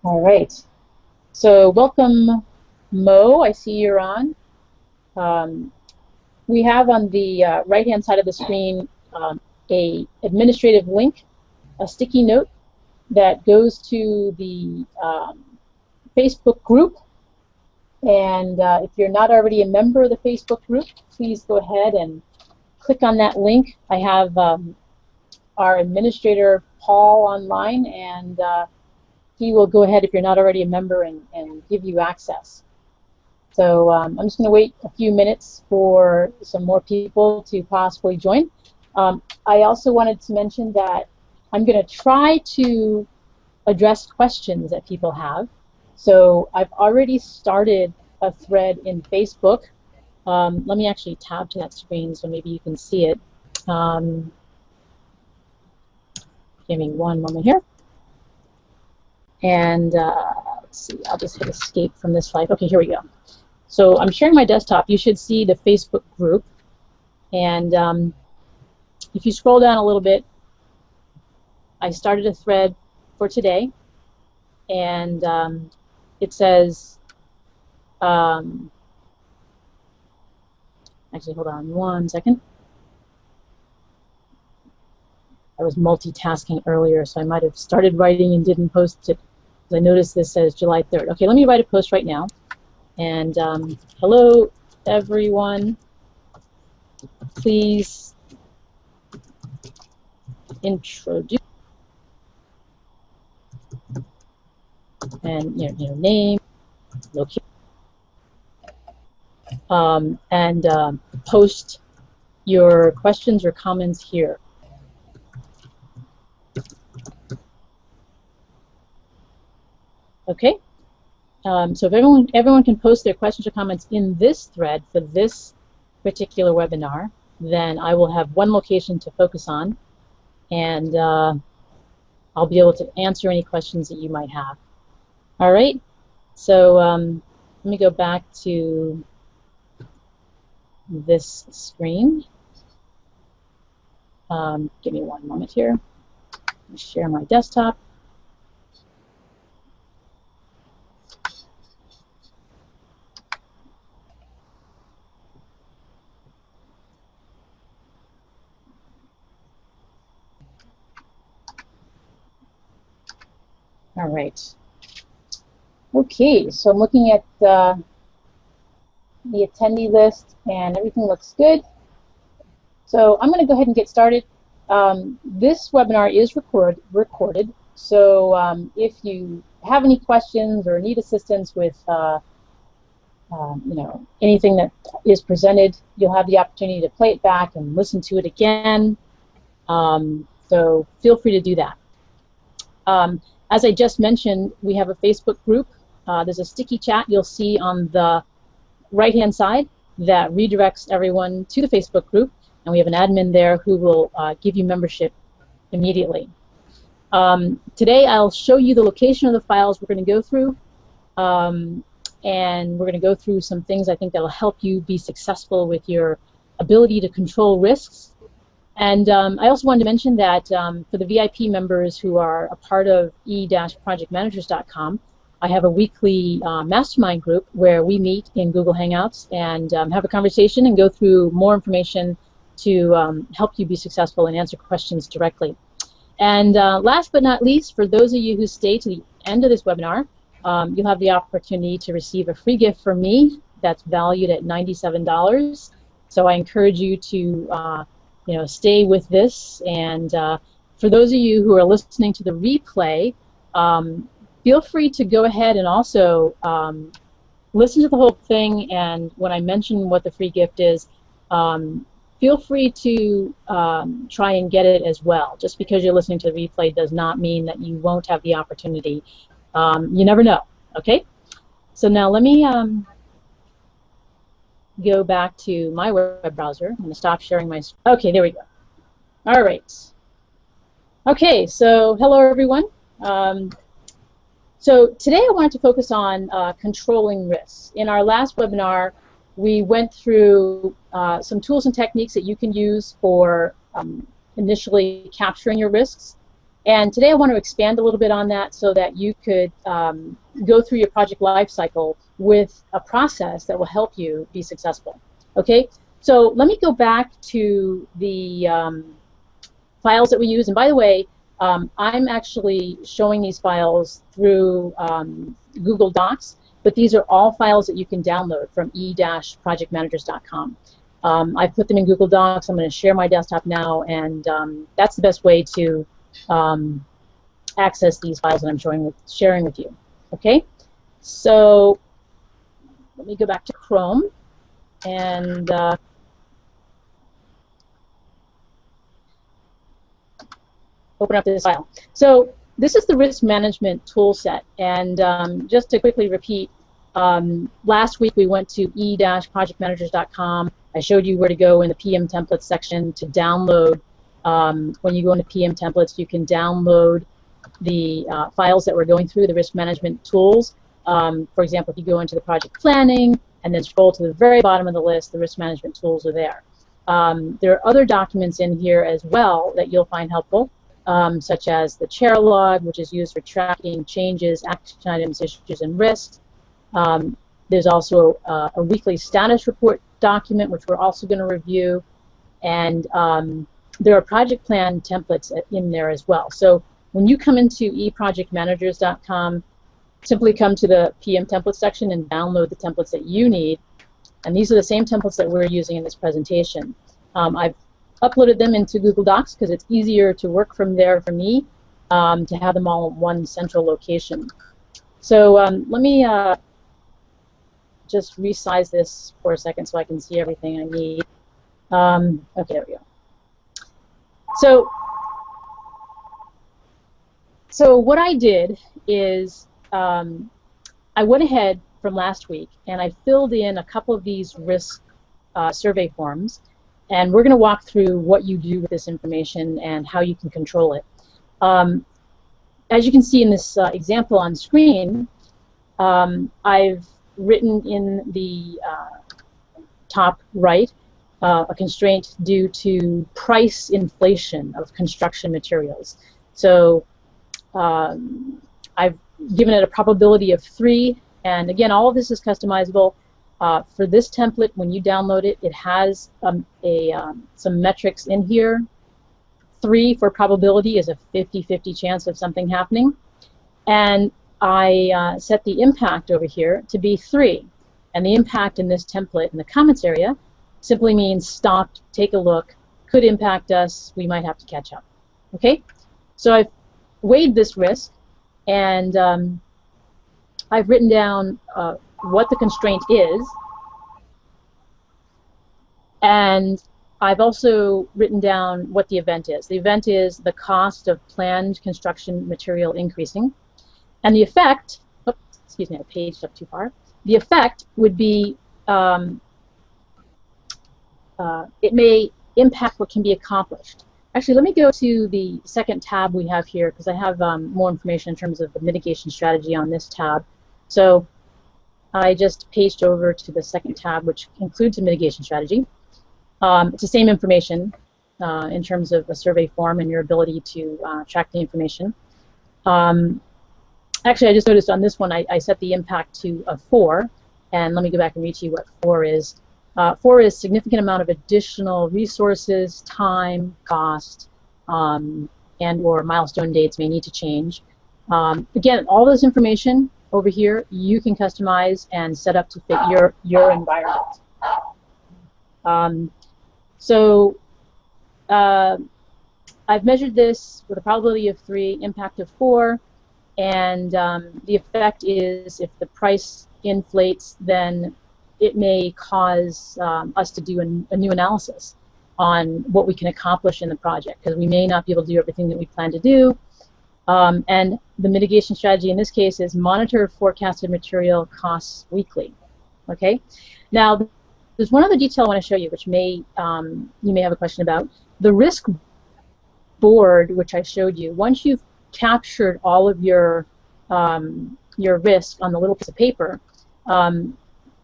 All right. So welcome, Mo. I see you're on. Um, we have on the right-hand side of the screen a administrative link, a sticky note that goes to the Facebook group. And if you're not already a member of the Facebook group, please go ahead and click on that link. I have our administrator, Paul, online, and he will go ahead, if you're not already a member, and give you access. So I'm just going to wait a few minutes for some more people to possibly join. I also wanted to mention that I'm going to try to address questions that people have. So I've already started a thread in Facebook. Let me actually tab to that screen so maybe you can see it. Give me one moment here. And let's see, I'll just hit escape from this slide. Okay, here we go. So I'm sharing my desktop. You should see the Facebook group. And if you scroll down a little bit, I started a thread for today. And it says, actually, hold on one second. I was multitasking earlier, so I might have started writing and didn't post it. I noticed this says July 3rd. Okay, let me write a post right now. And hello, everyone. Please introduce and name, location, and post your questions or comments here. Okay. So if everyone can post their questions or comments in this thread for this particular webinar, then I will have one location to focus on, and I'll be able to answer any questions that you might have. All right. So let me go back to this screen. Give me one moment here. Let me share my desktop. All right. Okay, so I'm looking at the attendee list, and everything looks good. So I'm going to go ahead and get started. This webinar is recorded, so if you have any questions or need assistance with anything that is presented, you'll have the opportunity to play it back and listen to it again. So feel free to do that. As I just mentioned, we have a Facebook group. There's a sticky chat you'll see on the right-hand side that redirects everyone to the Facebook group, and we have an admin there who will give you membership immediately. Today I'll show you the location of the files we're going to go through, and we're going to go through some things I think that will help you be successful with your ability to control risks. And I also wanted to mention that for the VIP members who are a part of e-projectmanagers.com, I have a weekly mastermind group where we meet in Google Hangouts and have a conversation and go through more information to help you be successful and answer questions directly. And last but not least, for those of you who stay to the end of this webinar, you'll have the opportunity to receive a free gift from me that's valued at $97. So I encourage you to stay with this. And for those of you who are listening to the replay, feel free to go ahead and also listen to the whole thing. And when I mention what the free gift is, feel free to try and get it as well. Just because you're listening to the replay does not mean that you won't have the opportunity. You never know. Okay? So now let me go back to my web browser. I'm going to stop sharing my screen. Okay, there we go. All right. Okay, so hello everyone. So today I wanted to focus on controlling risks. In our last webinar, we went through some tools and techniques that you can use for initially capturing your risks. And today I want to expand a little bit on that so that you could go through your project lifecycle with a process that will help you be successful. Okay, so let me go back to the files that we use. And by the way, I'm actually showing these files through Google Docs, but these are all files that you can download from e-projectmanagers.com. I've put them in Google Docs. I'm going to share my desktop now, and that's the best way to access these files that I'm sharing with you. Okay, so let me go back to Chrome and open up this file. So this is the risk management tool set, and just to quickly repeat, last week we went to e-projectmanagers.com. I showed you where to go in the PM templates section to download. When you go into PM templates, you can download the files that we're going through, the risk management tools. For example, if you go into the project planning and then scroll to the very bottom of the list, the risk management tools are there. There are other documents in here as well that you'll find helpful, such as the chair log, which is used for tracking changes, action items, issues, and risks. There's also a weekly status report document, which we're also going to review, and there are project plan templates in there as well. So when you come into eprojectmanagers.com, simply come to the PM template section and download the templates that you need, and these are the same templates that we're using in this presentation. I've uploaded them into Google Docs because it's easier to work from there for me, to have them all in one central location. So let me just resize this for a second so I can see everything I need. Okay, there we go. So what I did is I went ahead from last week and I filled in a couple of these risk survey forms, and we're going to walk through what you do with this information and how you can control it. As you can see in this example on screen, I've written in the top right a constraint due to price inflation of construction materials. So I've given it a probability of 3, and again, all of this is customizable. For this template, when you download it, it has some metrics in here. 3 for probability is a 50-50 chance of something happening, and I set the impact over here to be 3, and the impact in this template in the comments area simply means stop, take a look, could impact us, we might have to catch up. Okay, so I've weighed this risk, and I've written down what the constraint is, and I've also written down what the event is. The event is the cost of planned construction material increasing, and the effect, oops, excuse me, I paged up too far. The effect would be it may impact what can be accomplished. Actually, let me go to the second tab we have here because I have more information in terms of the mitigation strategy on this tab. So I just paged over to the second tab, which includes a mitigation strategy. It's the same information in terms of a survey form and your ability to track the information. Actually, I just noticed on this one I set the impact to a 4, and let me go back and read to you what 4 is. 4 is significant amount of additional resources, time, cost, and or milestone dates may need to change. Again, all this information over here you can customize and set up to fit your environment. I've measured this with a probability of 3, impact of 4, and the effect is if the price inflates, then it may cause us to do a new analysis on what we can accomplish in the project, because we may not be able to do everything that we plan to do. And the mitigation strategy in this case is monitor forecasted material costs weekly. Okay. Now, there's one other detail I want to show you, which you may have a question about. The risk board, which I showed you, once you've captured all of your risk on the little piece of paper,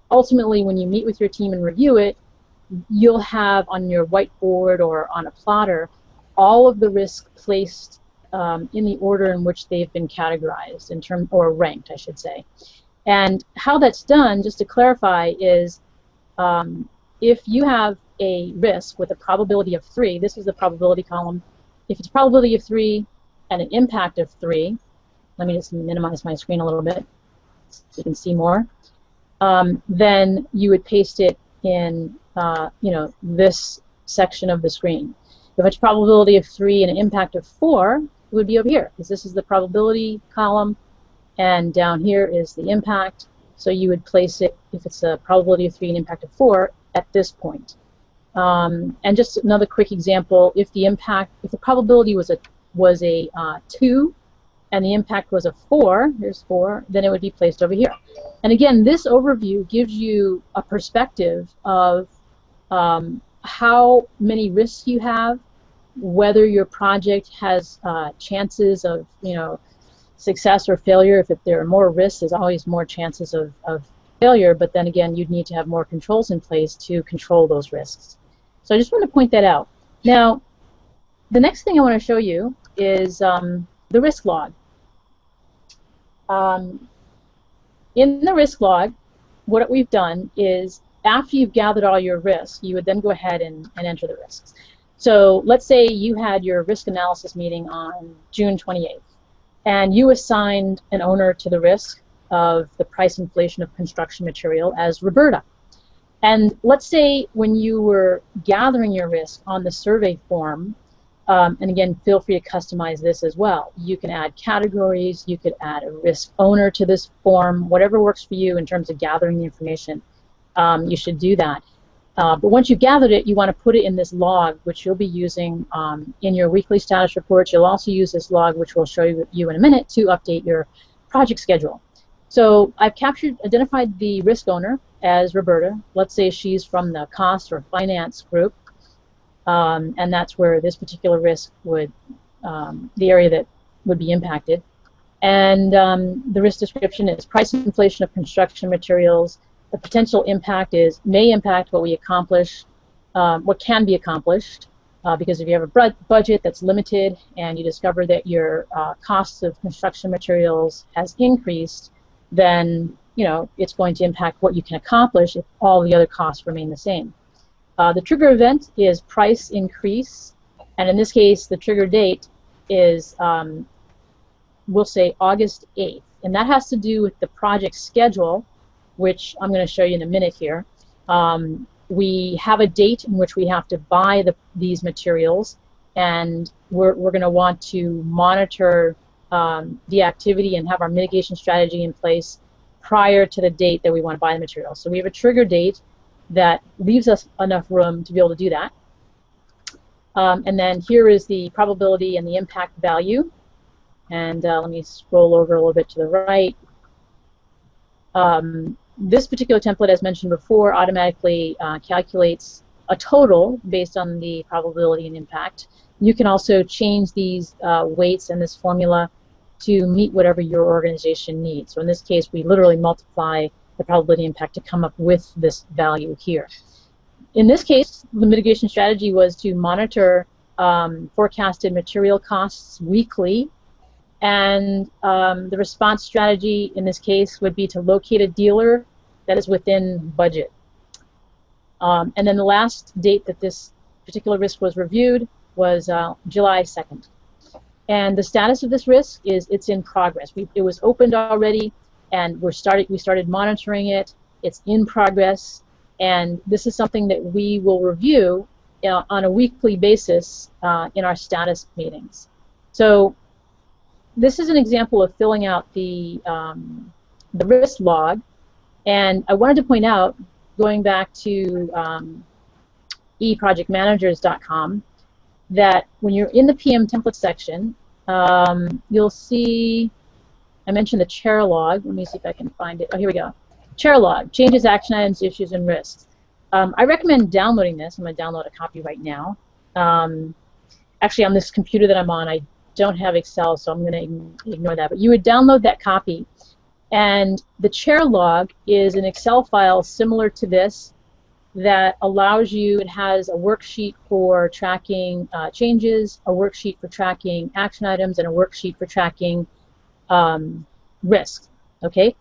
ultimately, when you meet with your team and review it, you'll have on your whiteboard or on a plotter all of the risk placed in the order in which they've been categorized or ranked, I should say. And how that's done, just to clarify, is if you have a risk with a probability of 3, this is the probability column. If it's a probability of 3 and an impact of 3, let me just minimize my screen a little bit so you can see more, then you would paste it in this section of the screen. If it's a probability of 3 and an impact of 4, it would be over here, because this is the probability column, and down here is the impact. So you would place it, if it's a probability of 3 and impact of 4, at this point. And just another quick example: if the probability was a 2 and the impact was a 4, here's 4, then it would be placed over here. And again, this overview gives you a perspective of how many risks you have, whether your project has chances of success or failure. If there are more risks, there's always more chances of failure, but then again, you'd need to have more controls in place to control those risks. So I just want to point that out. Now, the next thing I want to show you is the risk log. In the risk log, what we've done is, after you've gathered all your risks, you would then go ahead and enter the risks. So let's say you had your risk analysis meeting on June 28th, and you assigned an owner to the risk of the price inflation of construction material as Roberta. And let's say when you were gathering your risk on the survey form, and again, feel free to customize this as well. You can add categories, you could add a risk owner to this form, whatever works for you in terms of gathering the information, you should do that. But once you've gathered it, you want to put it in this log, which you'll be using in your weekly status reports. You'll also use this log, which we'll show you in a minute, to update your project schedule. So I've identified the risk owner as Roberta. Let's say she's from the cost or finance group, and that's where this particular risk would, the area that would be impacted. And the risk description is price inflation of construction materials. The potential impact may impact what we accomplish, what can be accomplished, because if you have a budget that's limited and you discover that your costs of construction materials has increased, then it's going to impact what you can accomplish if all the other costs remain the same. The trigger event is price increase, and in this case, the trigger date is, we'll say, August 8th, and that has to do with the project schedule, which I'm going to show you in a minute here. We have a date in which we have to buy these materials, and we're going to want to monitor the activity and have our mitigation strategy in place prior to the date that we want to buy the materials. So we have a trigger date that leaves us enough room to be able to do that. And then here is the probability and the impact value. And let me scroll over a little bit to the right. This particular template, as mentioned before, automatically calculates a total based on the probability and impact. You can also change these weights and this formula to meet whatever your organization needs. So in this case, we literally multiply the probability impact to come up with this value here. In this case, the mitigation strategy was to monitor forecasted material costs weekly, and the response strategy in this case would be to locate a dealer that is within budget. And then the last date that this particular risk was reviewed was July 2nd. And the status of this risk is it's in progress. It was opened already, and we started monitoring it. It's in progress, and this is something that we will review on a weekly basis in our status meetings. So this is an example of filling out the risk log, and I wanted to point out, going back to eprojectmanagers.com, that when you're in the PM template section, you'll see, I mentioned the chair log. Let me see if I can find it. Oh, here we go. Chair log, changes, action items, issues, and risks. I recommend downloading this. I'm going to download a copy right now. Actually, on this computer that I'm on, I don't have Excel, so I'm going to ignore that. But you would download that copy, and the chair log is an Excel file similar to this, that allows you, it has a worksheet for tracking changes, a worksheet for tracking action items, and a worksheet for tracking risk. Okay?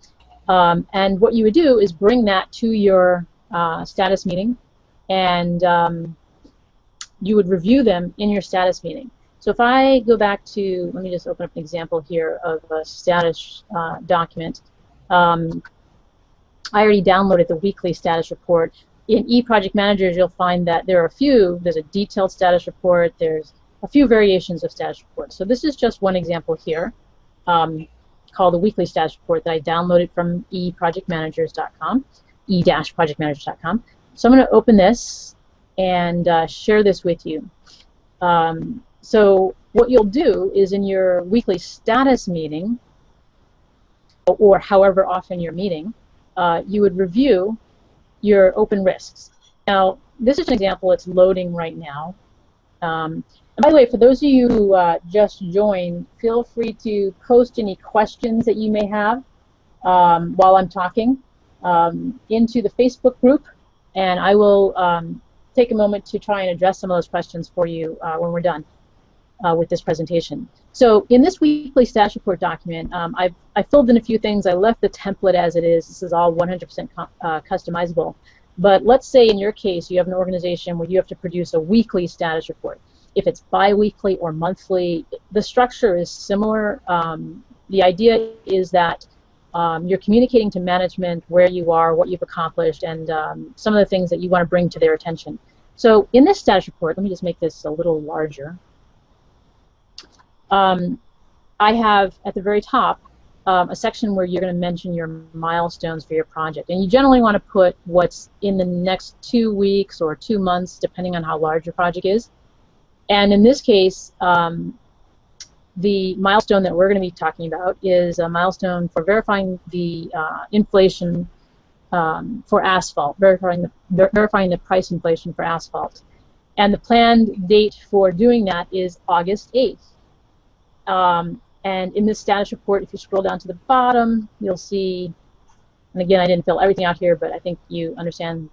And what you would do is bring that to your status meeting, and you would review them in your status meeting. So if I go back to, let me just open up an example here of a status document. I already downloaded the weekly status report. In eProject Managers, you'll find that there are a few. There's a detailed status report. There's a few variations of status reports. So this is just one example here called the weekly status report that I downloaded from eprojectmanagers.com, e-projectmanagers.com. So I'm going to open this and share this with you. So what you'll do is in your weekly status meeting, or however often you're meeting, you would review your open risks. Now, this is an example. It's loading right now. And by the way, for those of you who just joined, feel free to post any questions that you may have while I'm talking into the Facebook group, and I will take a moment to try and address some of those questions for you when we're done with this presentation. So in this weekly status report document, I filled in a few things. I left the template as it is. This is all 100% customizable. But let's say in your case you have an organization where you have to produce a weekly status report. If it's bi-weekly or monthly, the structure is similar. The idea is that you're communicating to management where you are, what you've accomplished, and some of the things that you want to bring to their attention. So in this status report, let me just make this a little larger. I have at the very top a section where you're going to mention your milestones for your project, and you generally want to put what's in the next 2 weeks or 2 months, depending on how large your project is. And in this case, the milestone that we're going to be talking about is a milestone for verifying the inflation for asphalt, verifying the price inflation for asphalt. And the planned date for doing that is August 8th. And in this status report, if you scroll down to the bottom, you'll see, and again, I didn't fill everything out here, but I think you understand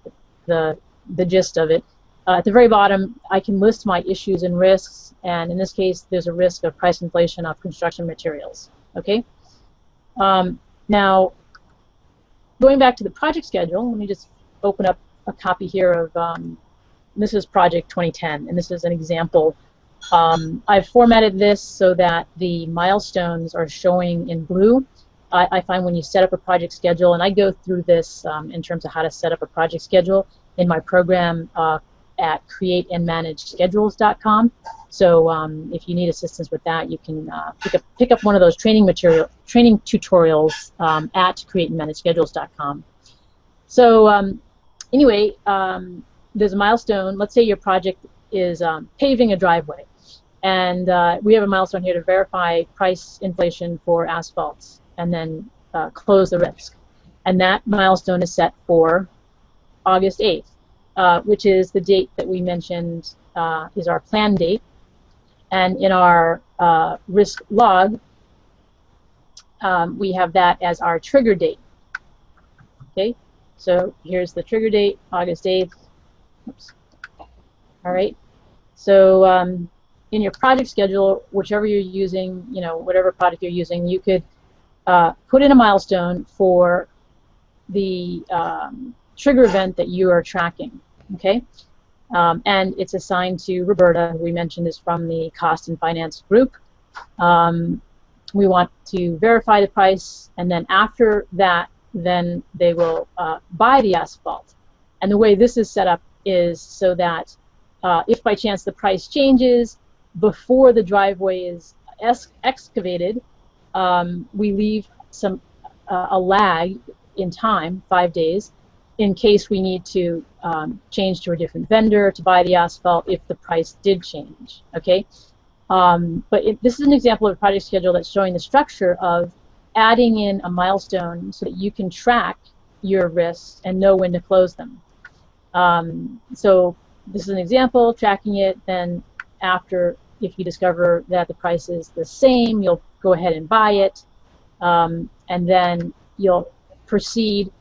the gist of it. At the very bottom, I can list my issues and risks, and in this case, there's a risk of price inflation of construction materials. Okay. Now, going back to the project schedule, let me just open up a copy here of, this is Project 2010, and this is an example. I've formatted this so that the milestones are showing in blue. I find when you set up a project schedule, and I go through this in terms of how to set up a project schedule in my program at createandmanageschedules.com. So if you need assistance with that, you can pick up one of those training tutorials at createandmanageschedules.com. So anyway, there's a milestone. Let's say your project is paving a driveway, and we have a milestone here to verify price inflation for asphalt, and then close the risk. And that milestone is set for August 8th. Which is the date that we mentioned is our plan date. And in our risk log, we have that as our trigger date. Okay, so here's the trigger date, August 8th. Oops. All right, so in your project schedule, whichever you're using, you know, whatever product you're using, you could put in a milestone for the trigger event that you are tracking, okay? And it's assigned to Roberta, who we mentioned is from the Cost and Finance group. We want to verify the price, and then after that, then they will buy the asphalt. And the way this is set up is so that if by chance the price changes before the driveway is excavated, we leave a lag in time, 5 days, in case we need to change to a different vendor to buy the asphalt if the price did change. Okay, but this is an example of a project schedule that's showing the structure of adding in a milestone so that you can track your risks and know when to close them. So this is an example, tracking it. Then after, if you discover that the price is the same, you'll go ahead and buy it, and then you'll proceed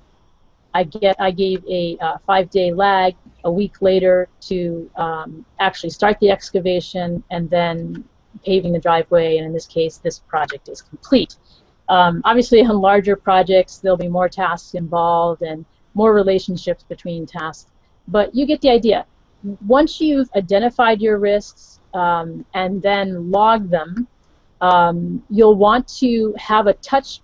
I gave a 5-day lag a week later to actually start the excavation and then paving the driveway, and in this case, this project is complete. Obviously, on larger projects, there'll be more tasks involved and more relationships between tasks, but you get the idea. Once you've identified your risks and then log them, you'll want to have a touch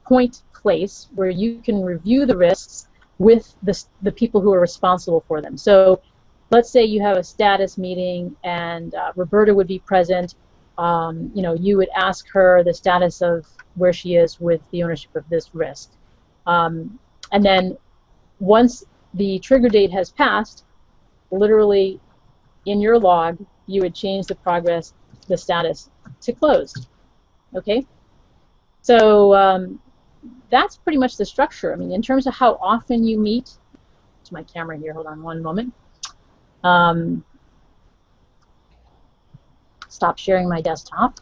point place where you can review the risks with the people who are responsible for them. So let's say you have a status meeting and Roberta would be present. You would ask her the status of where she is with the ownership of this risk. And then once the trigger date has passed, literally in your log, you would change the status to closed. Okay? So that's pretty much the structure. I mean, in terms of how often you meet, to my camera here, hold on one moment. Stop sharing my desktop.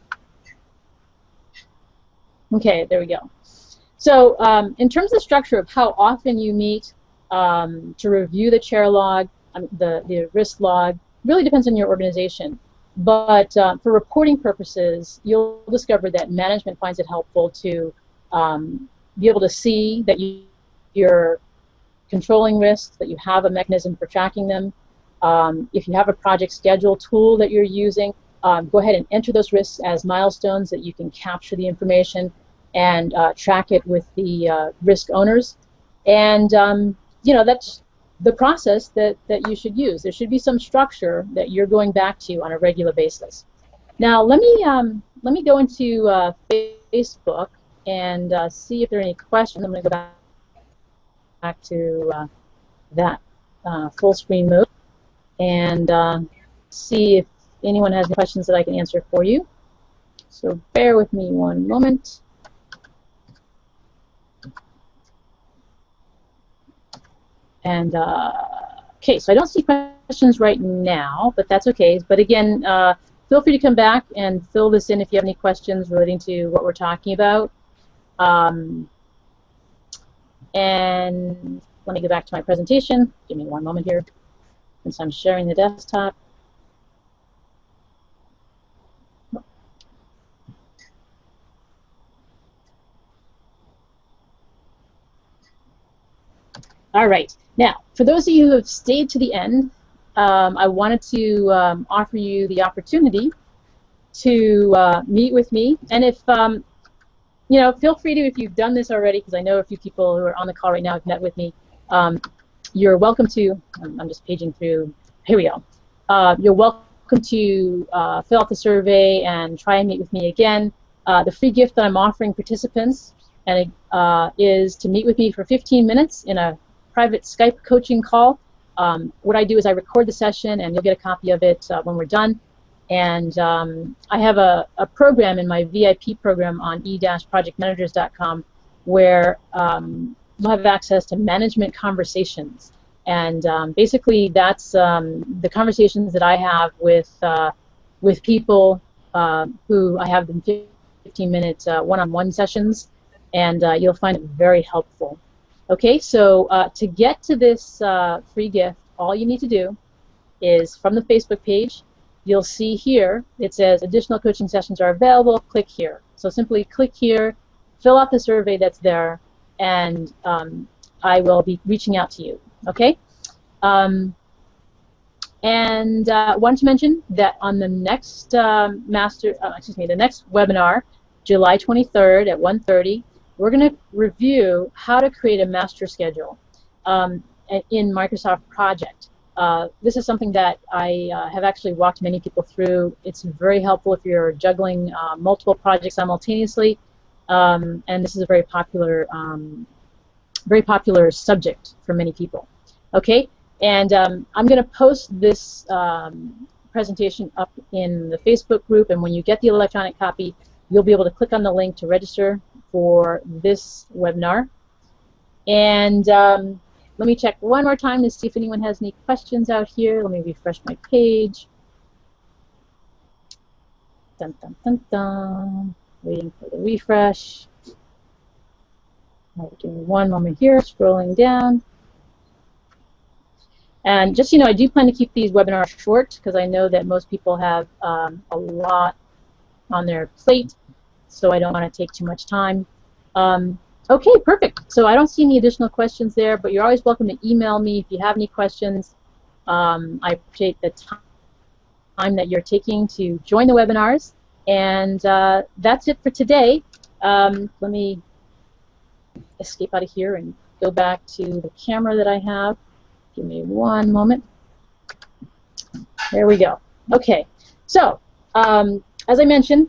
Okay, there we go. So in terms of the structure of how often you meet to review the chair log, the risk log, really depends on your organization. But for reporting purposes, you'll discover that management finds it helpful to be able to see that you're controlling risks, that you have a mechanism for tracking them. If you have a project schedule tool that you're using, go ahead and enter those risks as milestones that you can capture the information and track it with the risk owners. And that's the process that you should use. There should be some structure that you're going back to on a regular basis. Now let me go into Facebook and see if there are any questions. I'm going to go back to that full screen mode and see if anyone has any questions that I can answer for you. So bear with me one moment. And okay, so I don't see questions right now, but that's okay. But again, feel free to come back and fill this in if you have any questions relating to what we're talking about. And let me go back to my presentation. Give me one moment here, since I'm sharing the desktop. All right. Now, for those of you who have stayed to the end, I wanted to offer you the opportunity to meet with me. And if, feel free to, if you've done this already, because I know a few people who are on the call right now have met with me, you're welcome to, I'm just paging through, here we go. You're welcome to fill out the survey and try and meet with me again. The free gift that I'm offering participants is to meet with me for 15 minutes in a private Skype coaching call. What I do is I record the session, and you'll get a copy of it when we're done. And I have a program in my VIP program on e-projectmanagers.com where you'll have access to management conversations. And basically, that's the conversations that I have with people who I have them 15-minute one-on-one sessions, and you'll find it very helpful. Okay, so to get to this free gift, all you need to do is from the Facebook page, you'll see here, it says additional coaching sessions are available, click here. So simply click here, fill out the survey that's there, and I will be reaching out to you, okay? And I want to mention that on the next the next webinar, July 23rd at 1:30, we're going to review how to create a master schedule in Microsoft Project. This is something that I have actually walked many people through. It's very helpful if you're juggling multiple projects simultaneously, and this is a very popular subject for many people. Okay, and I'm going to post this presentation up in the Facebook group, and when you get the electronic copy, you'll be able to click on the link to register for this webinar. And let me check one more time to see if anyone has any questions out here. Let me refresh my page. Dun, dun, dun, dun. Waiting for the refresh. All right, give me one moment here, scrolling down. And just, I do plan to keep these webinars short because I know that most people have a lot on their plate, so I don't want to take too much time. Okay, perfect. So I don't see any additional questions there, but you're always welcome to email me if you have any questions. I appreciate the time that you're taking to join the webinars. And that's it for today. Let me escape out of here and go back to the camera that I have. Give me one moment. There we go. Okay, so as I mentioned,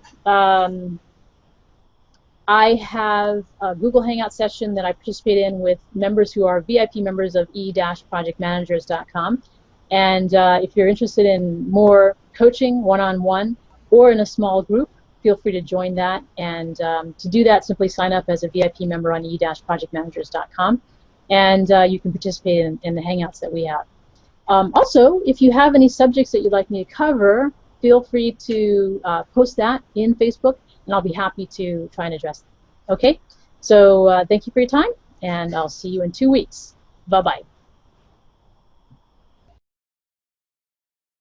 I have a Google Hangout session that I participate in with members who are VIP members of e-projectmanagers.com. And if you're interested in more coaching one-on-one or in a small group, feel free to join that. And to do that, simply sign up as a VIP member on e-projectmanagers.com. And you can participate in the Hangouts that we have. Also, if you have any subjects that you'd like me to cover, feel free to post that in Facebook, and I'll be happy to try and address them. Okay? So thank you for your time, and I'll see you in 2 weeks. Bye-bye.